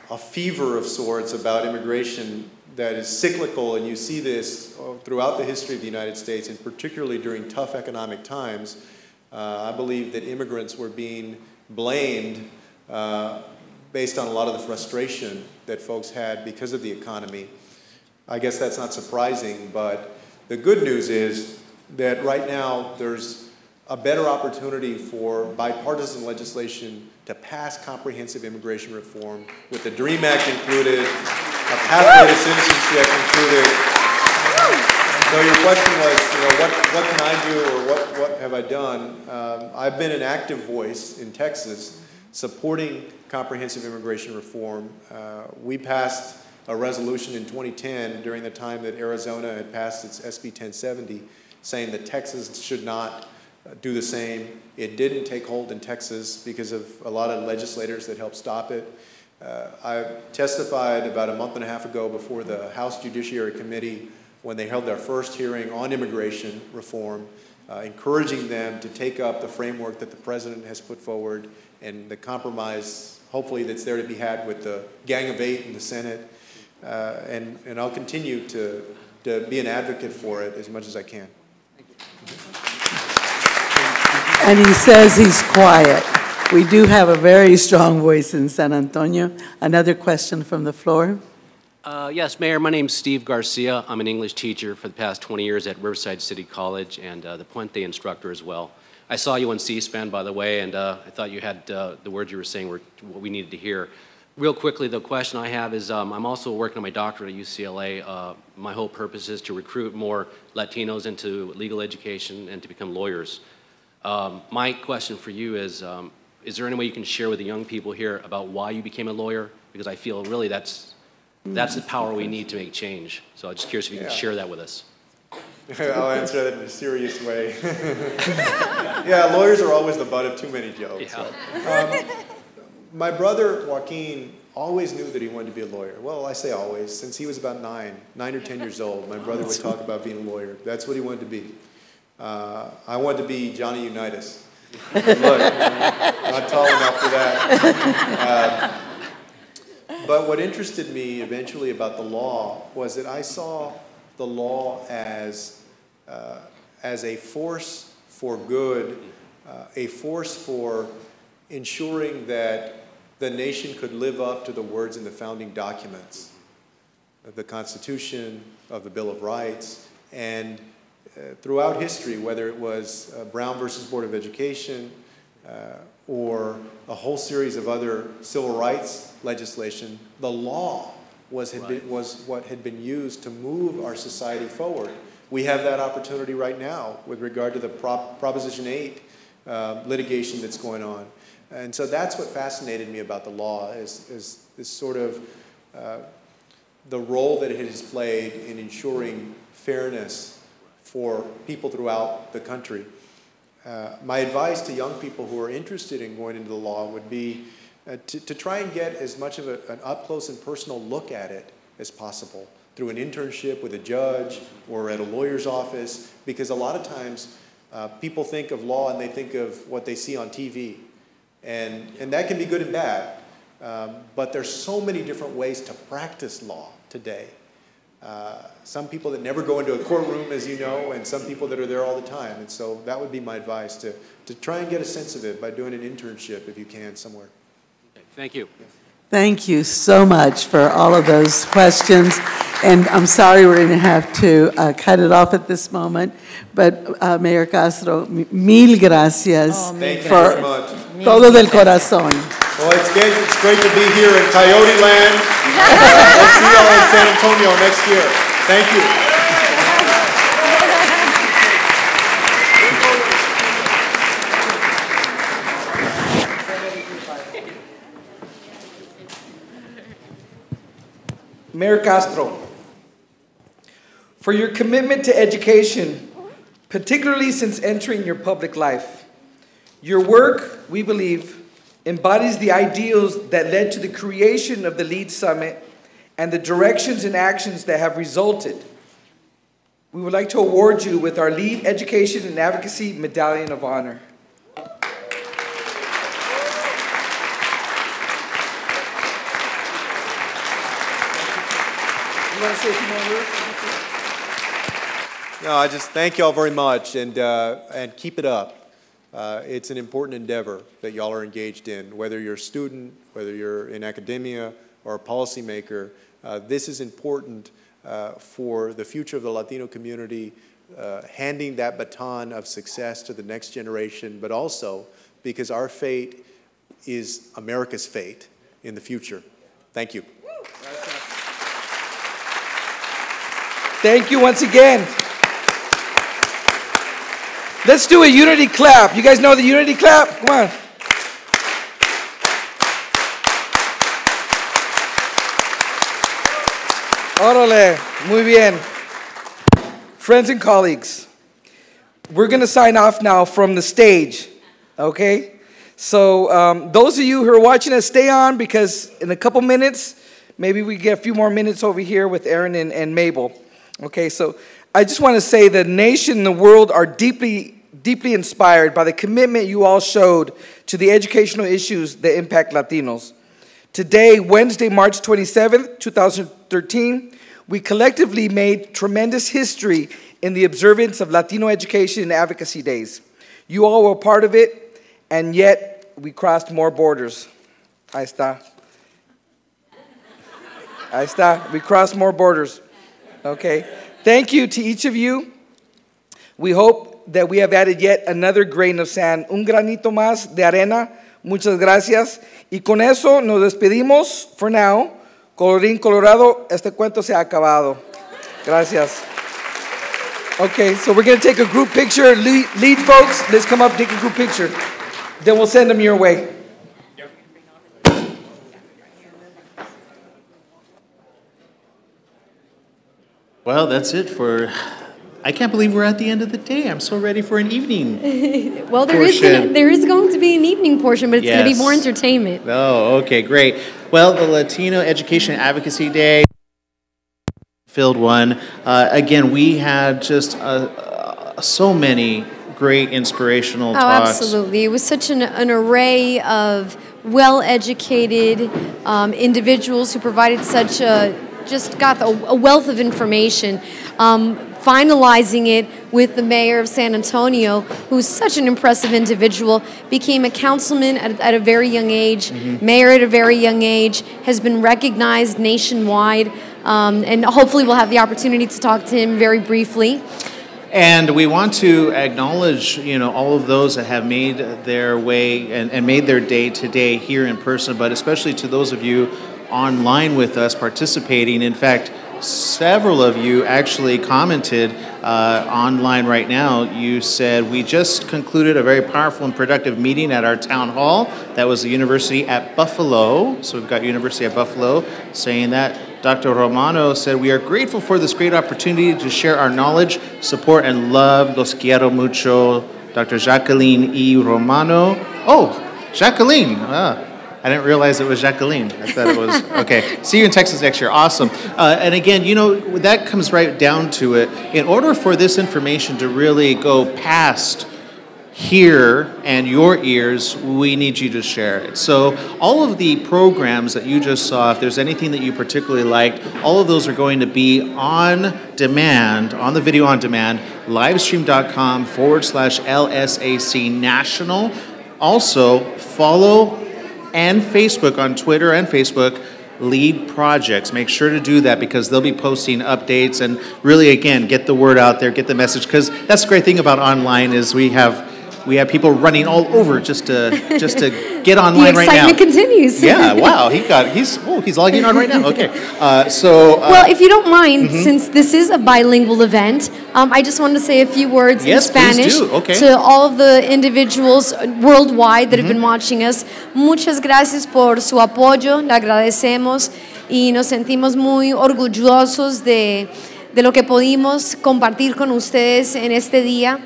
Speaker 3: a fever of sorts about immigration that is cyclical, and you see this throughout the history of the United States, and particularly during tough economic times. I believe that immigrants were being blamed based on a lot of the frustration that folks had because of the economy. I guess that's not surprising, but the good news is that right now there's a better opportunity for bipartisan legislation to pass comprehensive immigration reform, with the DREAM Act included, a pathway to citizenship included. So your question was, what can I do, or what have I done? I've been an active voice in Texas supporting comprehensive immigration reform. We passed a resolution in 2010 during the time that Arizona had passed its SB 1070, saying that Texas should not do the same. It didn't take hold in Texas because of a lot of legislators that helped stop it. I testified about a month and a half ago before the House Judiciary Committee when they held their first hearing on immigration reform, encouraging them to take up the framework that the president has put forward and the compromise, hopefully, that's there to be had with the Gang of Eight in the Senate. And I'll continue to be an advocate for it as much as I can.
Speaker 9: And he says he's quiet. We do have a very strong voice in San Antonio. Another question from the floor.
Speaker 13: Yes, Mayor, my name's Steve Garcia. I'm an English teacher for the past 20 years at Riverside City College and the Puente instructor as well. I saw you on C-SPAN, by the way, and I thought you had the words you were saying were what we needed to hear. Real quickly, the question I have is I'm also working on my doctorate at UCLA. My whole purpose is to recruit more Latinos into legal education and to become lawyers. My question for you is there any way you can share with the young people here about why you became a lawyer? Because I feel really that's the power we need to make change. So I'm just curious if you can share that with us.
Speaker 3: I'll answer that in a serious way. Yeah, lawyers are always the butt of too many jokes. Yeah. So. My brother, Joaquin, always knew that he wanted to be a lawyer. Well, I say always. Since he was about 9 or 10 years old, my brother would talk about being a lawyer. That's what he wanted to be. I wanted to be Johnny Unitas. Look, not tall enough for that. But what interested me eventually about the law was that I saw the law as a force for good, a force for ensuring that the nation could live up to the words in the founding documents of the Constitution, of the Bill of Rights, and throughout history, whether it was Brown versus Board of Education or a whole series of other civil rights legislation, the law was what had been used to move our society forward. We have that opportunity right now with regard to the Proposition 8 litigation that's going on. And so that's what fascinated me about the law, is this sort of the role that it has played in ensuring fairness for people throughout the country. My advice to young people who are interested in going into the law would be to try and get as much of an up-close and personal look at it as possible through an internship with a judge or at a lawyer's office, because a lot of times people think of law and they think of what they see on TV. And that can be good and bad, but there's so many different ways to practice law today some people that never go into a courtroom, as you know, and some people that are there all the time. And so that would be my advice, to try and get a sense of it by doing an internship if you can somewhere.
Speaker 13: Okay, thank you.
Speaker 9: Thank you so much for all of those questions. And I'm sorry we're going to have to cut it off at this moment. But Mayor Castro, mil gracias for todo del corazón.
Speaker 3: Well, it's great to be here in Coyote Land. We'll see you all in San Antonio next year. Thank you.
Speaker 1: Mayor Castro, for your commitment to education, particularly since entering your public life. Your work, we believe, embodies the ideals that led to the creation of the LEAD Summit and the directions and actions that have resulted. We would like to award you with our LEAD Education and Advocacy Medallion of Honor. You want to say a few more words?
Speaker 3: No, I just thank y'all very much, and keep it up. It's an important endeavor that y'all are engaged in, whether you're a student, whether you're in academia or a policymaker. This is important for the future of the Latino community, handing that baton of success to the next generation, but also because our fate is America's fate in the future. Thank you.
Speaker 1: Thank you once again. Let's do a unity clap. You guys know the unity clap? Come on. Órale, muy bien. Friends and colleagues, we're going to sign off now from the stage, okay? So those of you who are watching us, stay on, because in a couple minutes, maybe we get a few more minutes over here with Aaron and Mabel. Okay, so I just want to say the nation and the world are deeply inspired by the commitment you all showed to the educational issues that impact Latinos. Today, Wednesday, March 27th, 2013, we collectively made tremendous history in the observance of Latino Education and Advocacy Days. You all were part of it, and yet we crossed more borders. Ahí está. Ahí está. We crossed more borders. Okay. Thank you to each of you. We hope that we have added yet another grain of sand, un granito más de arena. Muchas gracias. Y con eso nos despedimos for now. Colorín colorado, este cuento se ha acabado. Gracias. Okay, so we're going to take a group picture. Lead folks, let's come up and take a group picture. Then we'll send them your way.
Speaker 10: Well, that's it for... I can't believe we're at the end of the day. I'm so ready for an evening
Speaker 14: Well, there is going to be an evening portion, but it's going to be more entertainment.
Speaker 10: Oh, okay, great. Well, the Latino Education Advocacy Day, filled one. Again, we had just so many great inspirational talks.
Speaker 14: Absolutely. It was such an array of well-educated individuals who provided such just got a wealth of information. Finalizing it with the mayor of San Antonio, who's such an impressive individual, became a councilman at a very young age, mayor at a very young age, has been recognized nationwide, and hopefully we'll have the opportunity to talk to him very briefly.
Speaker 10: And we want to acknowledge, all of those that have made their way and made their day today here in person, but especially to those of you online with us participating. In fact, several of you actually commented online right now. You said, we just concluded a very powerful and productive meeting at our town hall. That was the University at Buffalo. So we've got University at Buffalo saying that. Dr. Romano said, we are grateful for this great opportunity to share our knowledge, support, and love. Los quiero mucho. Dr. Jacqueline E. Romano. Oh, Jacqueline. I didn't realize it was Jacqueline. I thought it was, okay. See you in Texas next year. Awesome. And again, that comes right down to it. In order for this information to really go past here and your ears, we need you to share it. So all of the programs that you just saw, if there's anything that you particularly liked, all of those are going to be on demand, on the video on demand, livestream.com/LSAC National. Also, follow and Facebook on Twitter and Facebook, Lead Projects. Make sure to do that because they'll be posting updates and really, again, get the word out there, get the message. Because that's the great thing about online is we have people running all over just to get online right now.
Speaker 14: The excitement continues.
Speaker 10: Yeah, wow, he's logging on right now. Okay,
Speaker 14: well, if you don't mind, since this is a bilingual event, I just wanted to say a few words in Spanish to all of the individuals worldwide that have been watching us. Muchas gracias por su apoyo, le agradecemos y nos sentimos muy orgullosos de lo que pudimos compartir con ustedes en este día.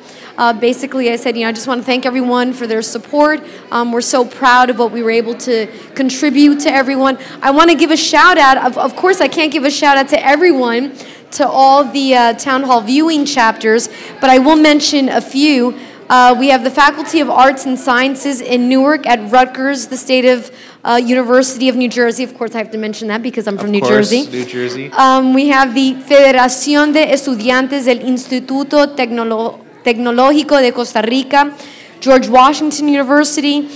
Speaker 14: Basically, I said, I just want to thank everyone for their support. We're so proud of what we were able to contribute to everyone. I want to give a shout out. Of course, I can't give a shout out to everyone, to all the town hall viewing chapters, but I will mention a few. We have the Faculty of Arts and Sciences in Newark at Rutgers, the State of University of New Jersey. Of course, I have to mention that because I'm from New Jersey.
Speaker 10: New Jersey.
Speaker 14: We have the Federación de Estudiantes del Instituto Tecnológico de Costa Rica, George Washington University,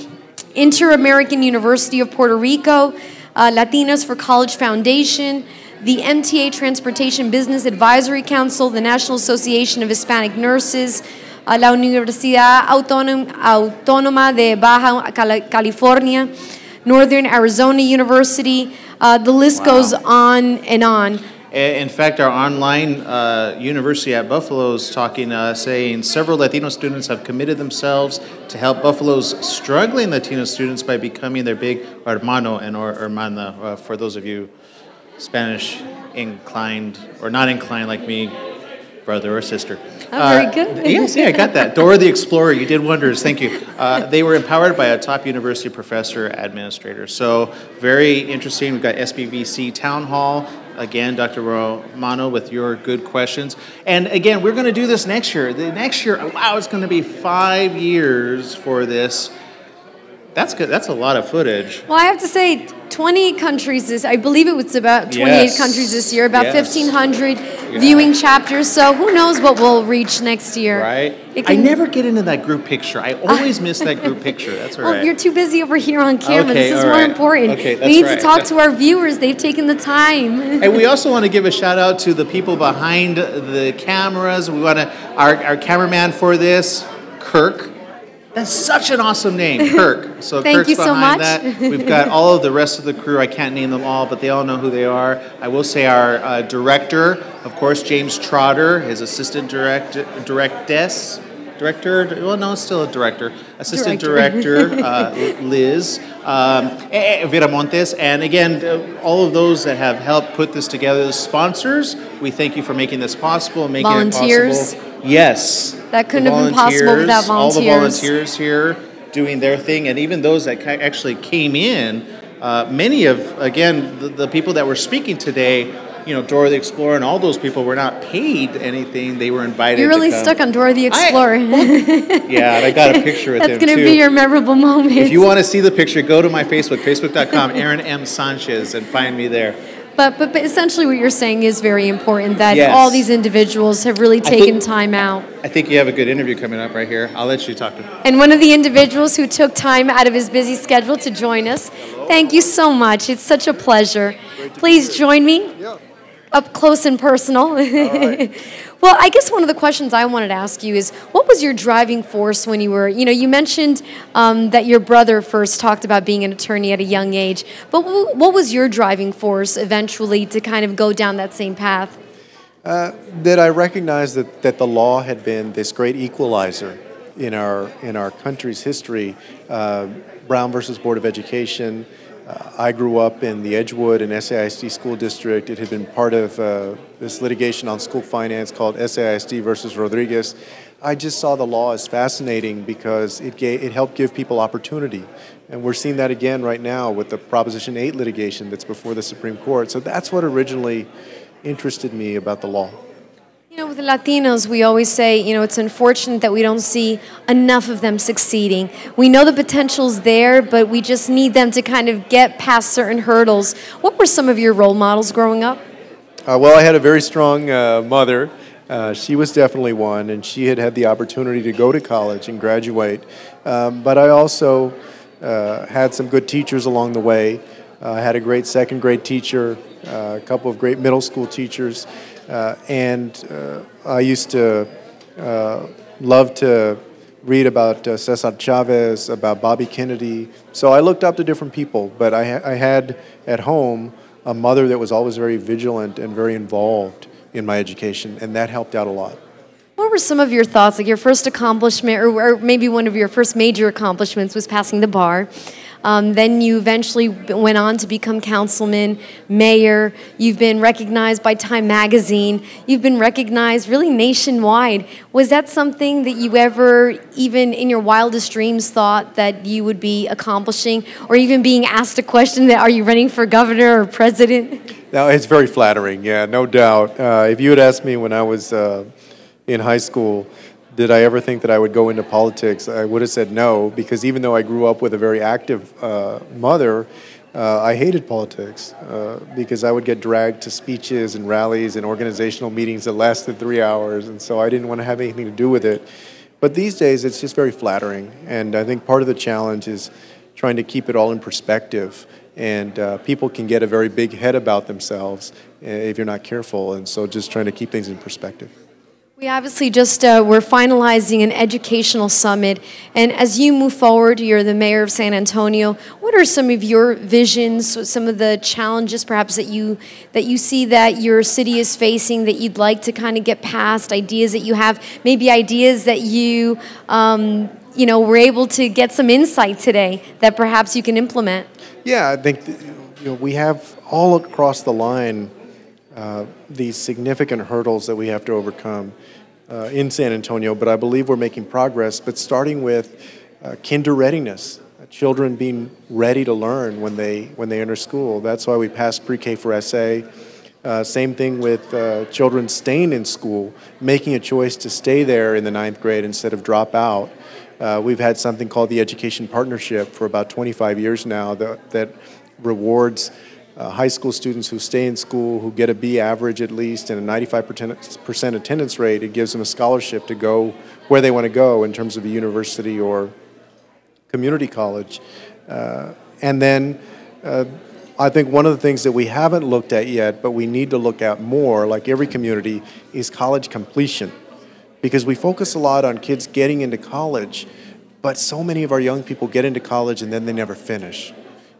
Speaker 14: Inter-American University of Puerto Rico, Latinos for College Foundation, the MTA Transportation Business Advisory Council, the National Association of Hispanic Nurses, la Universidad Autónoma de Baja California, Northern Arizona University. The list goes on and on.
Speaker 10: In fact, our online university at Buffalo is talking, saying several Latino students have committed themselves to help Buffalo's struggling Latino students by becoming their big hermano and or hermana, for those of you Spanish inclined or not inclined like me, brother or sister.
Speaker 14: Very good.
Speaker 10: Yes, I got that. Dora the Explorer, you did wonders. Thank you. They were empowered by a top university professor administrator. So very interesting. We've got SBVC Town Hall. Again, Dr. Romano, with your good questions. And again, we're going to do this next year. The next year, wow, it's going to be 5 years for this. That's good. That's a lot of footage.
Speaker 14: Well, I have to say, 20 countries I believe it was about 28 countries this year, about 1,500 viewing chapters. So who knows what we'll reach next year.
Speaker 10: Right. I never get into that group picture. I always miss that group picture. That's all right.
Speaker 14: Well, you're too busy over here on camera.
Speaker 10: Okay,
Speaker 14: this is more important.
Speaker 10: Okay, that's
Speaker 14: we need to talk to our viewers. They've taken the time.
Speaker 10: And we also want to give a shout out to the people behind the cameras. We want to, our cameraman for this, Kirk. That's such an awesome name, Kirk. So
Speaker 14: Thank
Speaker 10: Kirk's
Speaker 14: you so
Speaker 10: behind
Speaker 14: much.
Speaker 10: that. We've got all of the rest of the crew. I can't name them all, but they all know who they are. I will say our director, of course, James Trotter, his assistant director, well, no, it's still a director. Assistant director, Liz, Viramontes, and again, all of those that have helped put this together. The sponsors, we thank you for making this possible, making it possible. Yes.
Speaker 14: That couldn't have been possible without volunteers.
Speaker 10: All the volunteers here doing their thing, and even those that actually came in, many of, again, the people that were speaking today, Dora the Explorer and all those people were not paid anything. They were invited.
Speaker 14: You're really
Speaker 10: to come.
Speaker 14: stuck on Dora the Explorer.
Speaker 10: Yeah, and I got a picture with him too.
Speaker 14: That's going to be your memorable moment.
Speaker 10: If you want to see the picture, go to my Facebook, facebook.com, Aaron M. Sanchez, and find me there.
Speaker 14: But essentially what you're saying is very important, that all these individuals have really taken time out.
Speaker 10: I think you have a good interview coming up right here. I'll let you talk to him.
Speaker 14: And one of the individuals who took time out of his busy schedule to join us, thank you so much. It's such a pleasure. Please join me up close and personal. Well, I guess one of the questions I wanted to ask you is, what was your driving force when you were, you mentioned that your brother first talked about being an attorney at a young age, but what was your driving force eventually to kind of go down that same path?
Speaker 3: That I recognized that the law had been this great equalizer in our country's history. Brown versus Board of Education. I grew up in the Edgewood and SAISD school district. It had been part of this litigation on school finance called SAISD versus Rodriguez. I just saw the law as fascinating because it helped give people opportunity. And we're seeing that again right now with the Proposition 8 litigation that's before the Supreme Court. So that's what originally interested me about the law.
Speaker 14: You know, with the Latinos, we always say, you know, it's unfortunate that we don't see enough of them succeeding. We know the potential's there, but we just need them to kind of get past certain hurdles. What were some of your role models growing up?
Speaker 3: Well, I had a very strong mother. She was definitely one, and she had had the opportunity to go to college and graduate. But I also had some good teachers along the way. I had a great second grade teacher, a couple of great middle school teachers, and I used to love to read about Cesar Chavez, about Bobby Kennedy. So I looked up to different people, but I had at home a mother that was always very vigilant and very involved in my education, and that helped out a lot.
Speaker 14: What were some of your thoughts, like your first accomplishment, or maybe one of your first major accomplishments was passing the bar? Then you eventually went on to become councilman, mayor. You've been recognized by Time Magazine. You've been recognized really nationwide. Was that something that you ever, even in your wildest dreams, thought that you would be accomplishing, or even being asked a question that, are you running for governor or president?
Speaker 3: No, it's very flattering, yeah, no doubt. If you had asked me when I was in high school, did I ever think that I would go into politics, I would have said no, because even though I grew up with a very active mother, I hated politics because I would get dragged to speeches and rallies and organizational meetings that lasted 3 hours, and so I didn't want to have anything to do with it. But these days, it's just very flattering, and I think part of the challenge is trying to keep it all in perspective, and people can get a very big head about themselves if you're not careful, and so just trying to keep things in perspective.
Speaker 14: We obviously just, we're finalizing an educational summit, and as you move forward, you're the mayor of San Antonio. What are some of your visions, some of the challenges perhaps that you see that your city is facing that you'd like to kind of get past, ideas that you have, maybe ideas that you, you know, were able to get some insight today that perhaps you can implement?
Speaker 3: Yeah, I think we have all across the line these significant hurdles that we have to overcome in San Antonio, but I believe we're making progress, but starting with kinder readiness, children being ready to learn when they enter school. That's why we passed pre-K for SA. Same thing with children staying in school, making a choice to stay there in the 9th grade instead of drop out. We've had something called the Education Partnership for about 25 years now that rewards high school students who stay in school, who get a B average at least and a 95% attendance rate. It gives them a scholarship to go where they want to go in terms of a university or community college. And then I think one of the things that we haven't looked at yet, but we need to look at more, like every community, is college completion. Because we focus a lot on kids getting into college, but so many of our young people get into college and then they never finish.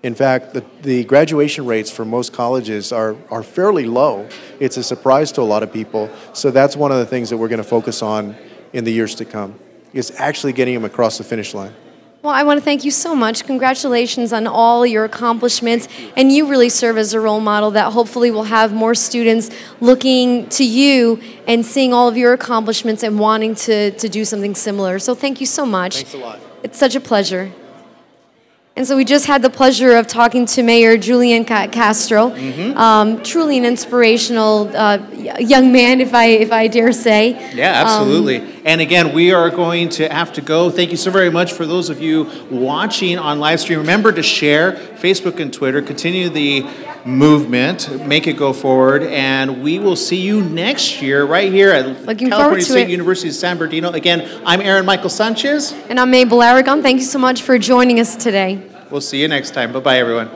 Speaker 3: In fact, the graduation rates for most colleges are fairly low. It's a surprise to a lot of people. So that's one of the things that we're going to focus on in the years to come, is actually getting them across the finish line.
Speaker 14: Well, I want to thank you so much. Congratulations on all your accomplishments. And you really serve as a role model that hopefully will have more students looking to you and seeing all of your accomplishments and wanting to do something similar. So thank you so much.
Speaker 3: Thanks a lot.
Speaker 14: It's such a pleasure. And so we just had the pleasure of talking to Mayor Julian Castro, truly an inspirational young man, if I dare say.
Speaker 10: Yeah, absolutely. And again, we are going to have to go. Thank you so very much for those of you watching on live stream. Remember to share Facebook and Twitter. Continue the movement. Make it go forward. And we will see you next year right here at California State University of San Bernardino. Again, I'm Aaron Michael Sanchez.
Speaker 14: And I'm Mabel Aragon. Thank you so much for joining us today.
Speaker 10: We'll see you next time. Bye-bye, everyone.